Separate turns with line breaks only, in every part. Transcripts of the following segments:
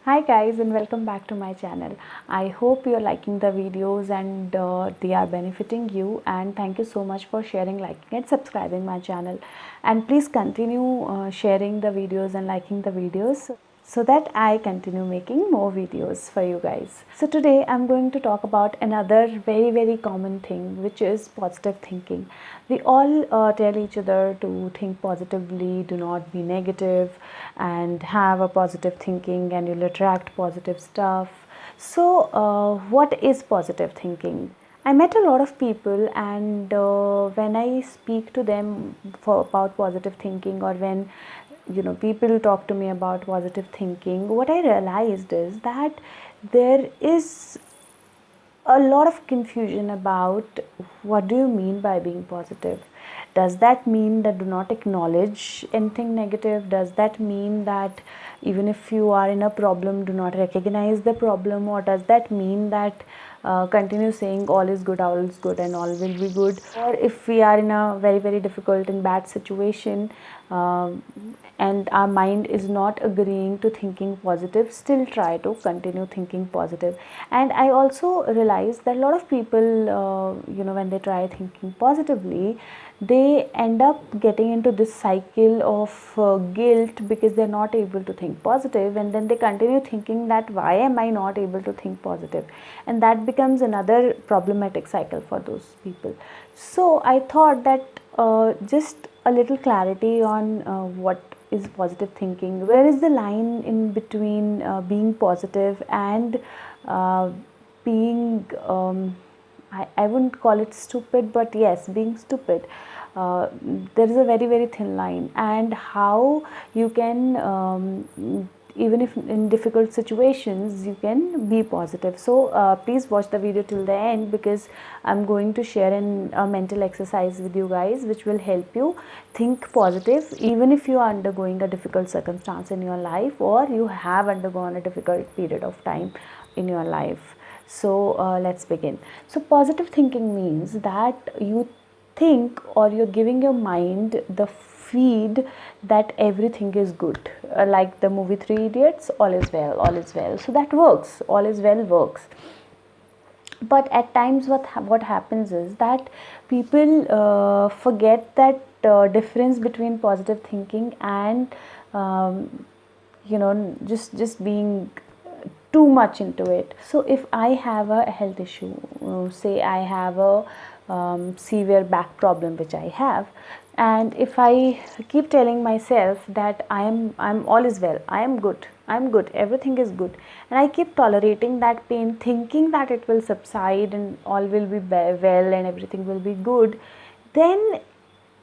Hi guys, and welcome back to my channel. I hope you're liking the videos and they are benefiting you, and thank you so much for sharing, liking and subscribing my channel. And please continue sharing the videos and liking the videos so that I continue making more videos for you guys. So today I'm going to talk about another very common thing, which is positive thinking. We all tell each other to think positively, do not be negative, and have a positive thinking and you'll attract positive stuff. So what is positive thinking? I met a lot of people, and when I speak to them about positive thinking, or when people talk to me about positive thinking, what I realized is that there is a lot of confusion about what do you mean by being positive. Does that mean that do not acknowledge anything negative? Does that mean that even if you are in a problem, do not recognize the problem? Or does that mean that continue saying all is good and all will be good? Or if we are in a very difficult and bad situation, and our mind is not agreeing to thinking positive, still try to continue thinking positive. And I also realized that a lot of people, when they try thinking positively, they end up getting into this cycle of guilt because they're not able to think positive, and then they continue thinking that why am I not able to think positive, and that becomes another problematic cycle for those people. So I thought that just a little clarity on what is positive thinking. Where is the line in between being positive and being I wouldn't call it stupid, but yes, being stupid. There is a very thin line, and how you can even if in difficult situations you can be positive. So please watch the video till the end, because I'm going to share a mental exercise with you guys which will help you think positive even if you are undergoing a difficult circumstance in your life, or you have undergone a difficult period of time in your life. So let's begin. So positive thinking means that you think, or you're giving your mind the feed that everything is good, like the movie Three Idiots, all is well, all is well. So that works, all is well works. But at times what happens is that people forget that difference between positive thinking and just being too much into it. So if I have a health issue, say I have a severe back problem, which I have, and if I keep telling myself that I'm all is well, I'm good, everything is good, and I keep tolerating that pain, thinking that it will subside and all will be well and everything will be good, then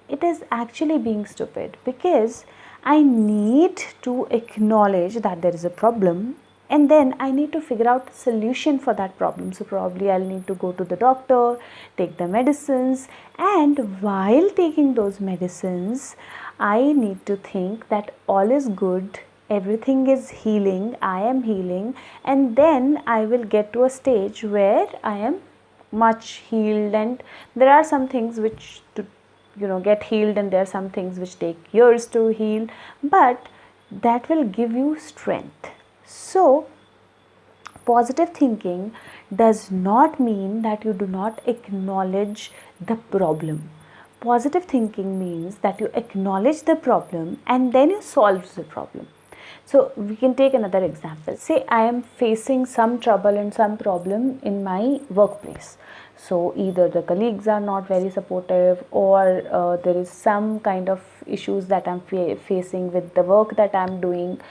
it is actually being stupid, because I need to acknowledge that there is a problem, and then I need to figure out a solution for that problem. So probably I'll need to go to the doctor, take the medicines, and while taking those medicines, I need to think that all is good, everything is healing, I am healing, and then I will get to a stage where I am much healed. And there are some things which get healed, and there are some things which take years to heal, but that will give you strength. So positive thinking does not mean that you do not acknowledge the problem. Positive thinking means that you acknowledge the problem and then you solve the problem. So we can take another example. Say I am facing some trouble and some problem in my workplace. So either the colleagues are not very supportive, or there is some kind of issues that I'm facing with the work that I'm doing.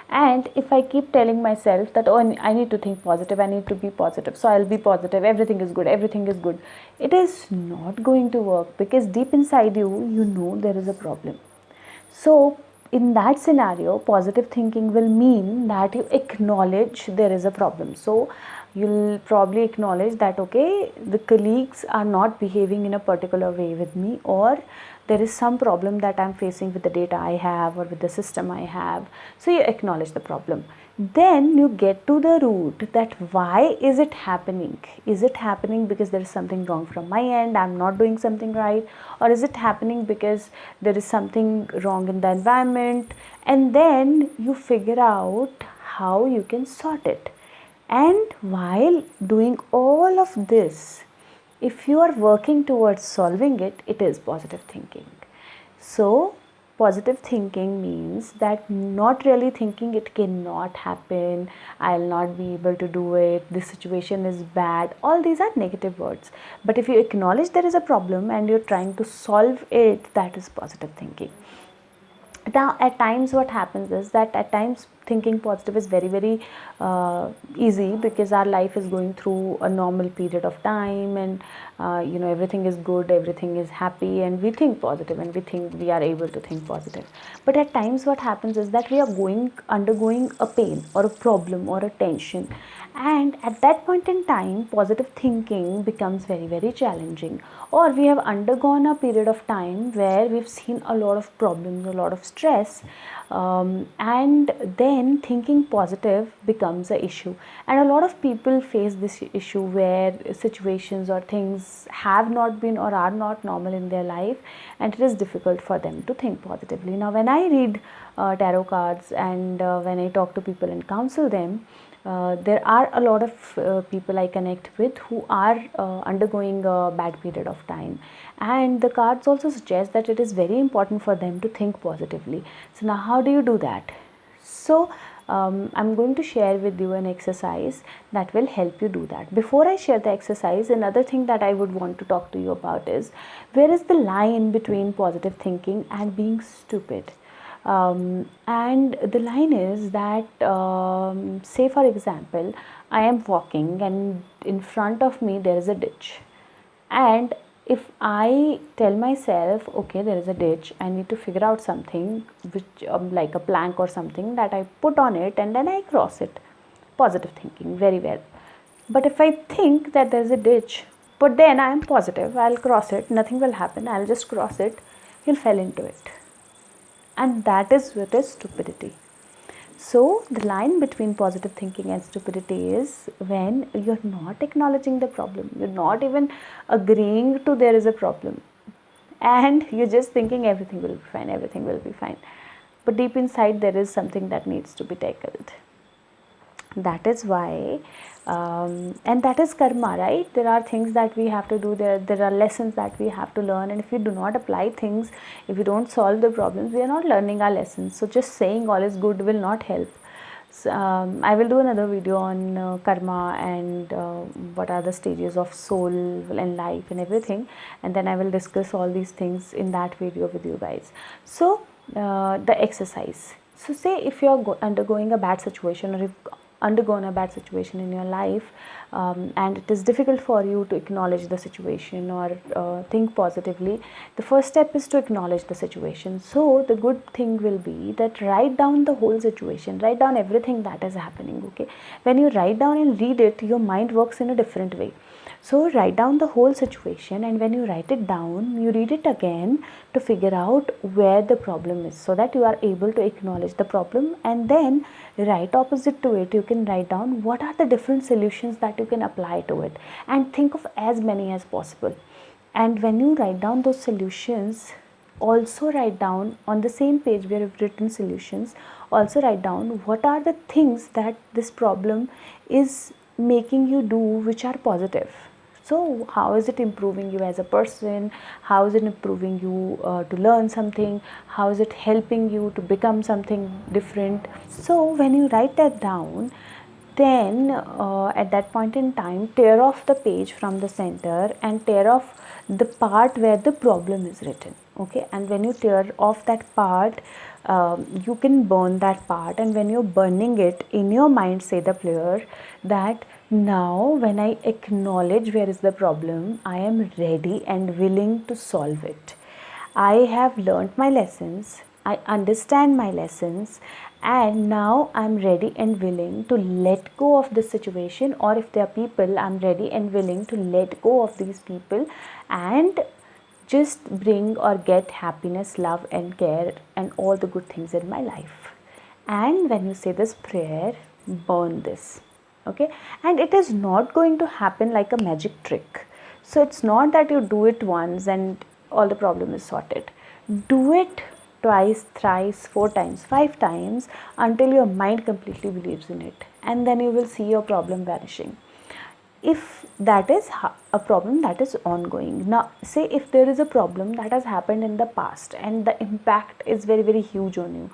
And if I keep telling myself that, oh, I need to think positive, I need to be positive, so I'll be positive, everything is good, everything is good, it is not going to work, because deep inside you, you know there is a problem. So in that scenario, positive thinking will mean that you acknowledge there is a problem. So you'll probably acknowledge that, okay, the colleagues are not behaving in a particular way with me, or there is some problem that I'm facing with the data I have or with the system I have. So you acknowledge the problem. Then you get to the root, that why is it happening? Is it happening because there is something wrong from my end, I'm not doing something right, or is it happening because there is something wrong in the environment? And then you figure out how you can sort it. And while doing all of this, if you are working towards solving it, it is positive thinking. So positive thinking means that not really thinking it cannot happen, I'll not be able to do it, this situation is bad. All these are negative words. But if you acknowledge there is a problem and you're trying to solve it, that is positive thinking. Now at times what happens is that at times thinking positive is very easy, because our life is going through a normal period of time, and everything is good, everything is happy, and we think positive, and we think we are able to think positive. But at times what happens is that we are undergoing a pain or a problem or a tension, and at that point in time positive thinking becomes very challenging. Or we have undergone a period of time where we've seen a lot of problems, a lot of stress, and then thinking positive becomes an issue. And a lot of people face this issue where situations or things have not been or are not normal in their life, and it is difficult for them to think positively. Now when I read tarot cards, and when I talk to people and counsel them, there are a lot of people I connect with who are undergoing a bad period of time, and the cards also suggest that it is very important for them to think positively. So now how do you do that? So I'm going to share with you an exercise that will help you do that. Before I share the exercise, another thing that I would want to talk to you about is, where is the line between positive thinking and being stupid? And the line is that, say for example, I am walking and in front of me there is a ditch, and if I tell myself, okay, there is a ditch, I need to figure out something which like a plank or something that I put on it, and then I cross it. Positive thinking, very well. But if I think that there is a ditch, but then I am positive, I'll cross it, nothing will happen, I'll just cross it, you'll fall into it. And that is what is stupidity. So the line between positive thinking and stupidity is when you're not acknowledging the problem, you're not even agreeing to there is a problem, and you're just thinking everything will be fine, everything will be fine. But deep inside there is something that needs to be tackled. That is why, and that is karma, right? There are things that we have to do, there are lessons that we have to learn, and if we do not apply things, if we don't solve the problems, we are not learning our lessons. So just saying all is good will not help. So, I will do another video on karma and what are the stages of soul and life and everything, and then I will discuss all these things in that video with you guys. So the exercise. So say if you are undergoing a bad situation, or if undergone a bad situation in your life, and it is difficult for you to acknowledge the situation or think positively, the first step is to acknowledge the situation. So the good thing will be that write down the whole situation, write down everything that is happening. Okay, when you write down and read it, your mind works in a different way. So write down the whole situation, and when you write it down, you read it again to figure out where the problem is, so that you are able to acknowledge the problem. And then right opposite to it, you can write down what are the different solutions that you can apply to it, and think of as many as possible. And when you write down those solutions, also write down on the same page where you've written solutions, also write down what are the things that this problem is making you do which are positive. So how is it improving you as a person? How is it improving you to learn something? How is it helping you to become something different? So when you write that down, then at that point in time, tear off the page from the center and tear off the part where the problem is written. Okay, and when you tear off that part, you can burn that part, and when you're burning it, in your mind say the prayer that now when I acknowledge where is the problem, I am ready and willing to solve it. I have learnt my lessons, I understand my lessons, and now I'm ready and willing to let go of this situation, or if there are people, I'm ready and willing to let go of these people and just bring or get happiness, love and care and all the good things in my life. And when you say this prayer, burn this. Okay, and it is not going to happen like a magic trick. So it's not that you do it once and all the problem is sorted. Do it twice, thrice, 4 times, 5 times, until your mind completely believes in it, and then you will see your problem vanishing. If that is a problem that is ongoing. Now say if there is a problem that has happened in the past and the impact is very, very huge on you,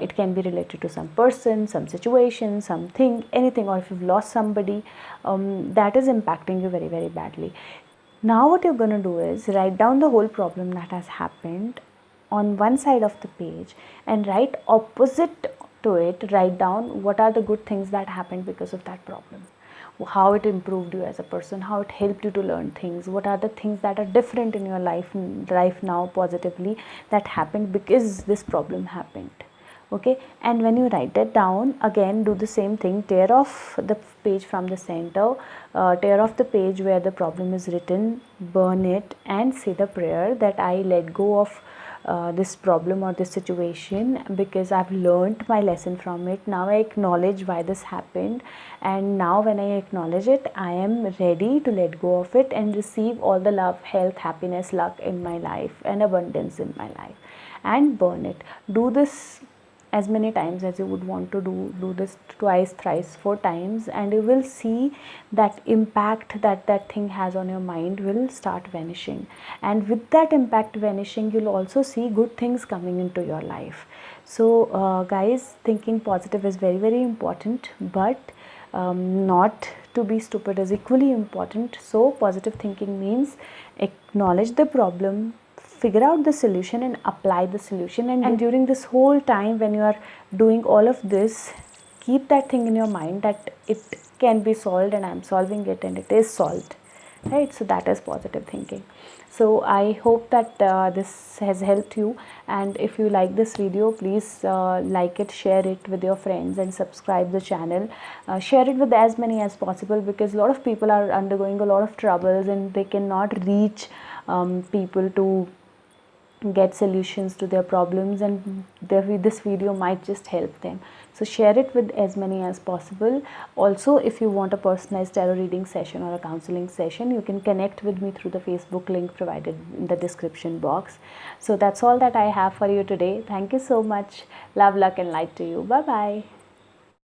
it can be related to some person, some situation, something, anything, or if you've lost somebody, that is impacting you very, very badly. Now what you're going to do is write down the whole problem that has happened on one side of the page, and right opposite to it write down what are the good things that happened because of that problem, how it improved you as a person, how it helped you to learn things, what are the things that are different in your life now positively that happened because this problem happened. Okay, and when you write that down, again do the same thing, tear off the page from the center, tear off the page where the problem is written, burn it, and say the prayer that I let go of this problem or this situation because I've learned my lesson from it. Now I acknowledge why this happened, and now when I acknowledge it, I am ready to let go of it and receive all the love, health, happiness, luck in my life and abundance in my life, and burn it. Do this as many times as you would want to do this twice, thrice, 4 times, and you will see that impact that thing has on your mind will start vanishing. And with that impact vanishing, you'll also see good things coming into your life. So guys, thinking positive is very, very important, but not to be stupid is equally important. So positive thinking means acknowledge the problem, figure out the solution, and apply the solution. And during this whole time when you are doing all of this, keep that thing in your mind that it can be solved, and I'm solving it, and it is solved, right? So that is positive thinking. So I hope that this has helped you, and if you like this video, please like it, share it with your friends, and subscribe the channel. Share it with as many as possible, because a lot of people are undergoing a lot of troubles and they cannot reach people to get solutions to their problems, and this video might just help them. So share it with as many as possible. Also, if you want a personalized tarot reading session or a counseling session, you can connect with me through the Facebook link provided in the description box. So that's all that I have for you today. Thank you so much. Love, luck, and light to you. Bye bye.